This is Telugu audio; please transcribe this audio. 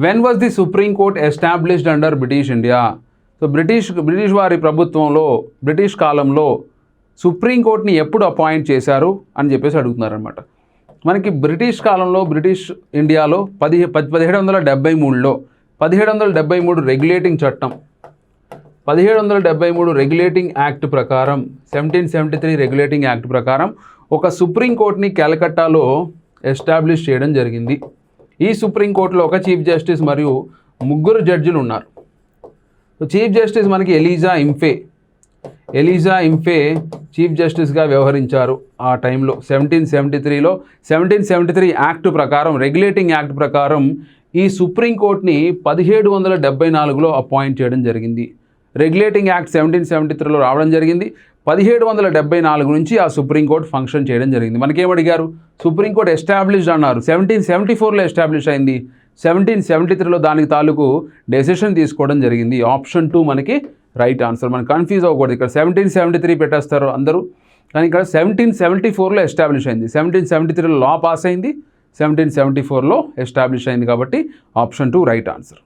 When was the supreme court established under British India? So British వారి ప్రభుత్వంలో బ్రిటిష్ కాలంలో సుప్రీంకోర్టుని ఎప్పుడు అపాయింట్ చేశారు అని చెప్పేసి అడుగుతున్నారనమాట. మనకి బ్రిటిష్ కాలంలో బ్రిటిష్ ఇండియాలో 1773లో 1773 రెగ్యులేటింగ్ చట్టం 1773 రెగ్యులేటింగ్ యాక్ట్ ప్రకారం 1773 రెగ్యులేటింగ్ యాక్ట్ ప్రకారం ఒక సుప్రీంకోర్టుని కలకట్టాలో ఎస్టాబ్లిష్ చేయడం జరిగింది. ఈ సుప్రీంకోర్టులో ఒక చీఫ్ జస్టిస్ మరియు 3 జడ్జిలు ఉన్నారు. చీఫ్ జస్టిస్ మనకి ఎలిజా ఇంఫే చీఫ్ జస్టిస్గా వ్యవహరించారు ఆ టైంలో 1773లో. 1773 యాక్ట్ ప్రకారం రెగ్యులేటింగ్ యాక్ట్ ప్రకారం ఈ సుప్రీంకోర్టుని 1774లో అపాయింట్ చేయడం జరిగింది. రెగ్యులేటింగ్ యాక్ట్ 1773లో రావడం జరిగింది. 1774 నుంచి ఆ సుప్రీంకోర్టు ఫంక్షన్ చేయడం జరిగింది. మనకేమడిగారు? సుప్రీంకోర్టు ఎస్టాబ్లిష్డ్ అన్నారు. 1774లో ఎస్టాబ్లిష్ అయింది. 1773లో దానికి తాలూకు డెసిషన్ తీసుకోవడం జరిగింది. ఆప్షన్ 2 మనకి రైట్ ఆన్సర్. మనం కన్ఫ్యూజ్ అవ్వకూడదు. ఇక్కడ 1773 పెట్టేస్తారు అందరూ, కానీ ఇక్కడ 1774లో ఎస్టాబ్లిష్ అయింది. 1773లో లా పాస్ అయింది, 1774లో ఎస్టాబ్లిష్ అయింది. కాబట్టి ఆప్షన్ 2 రైట్ ఆన్సర్.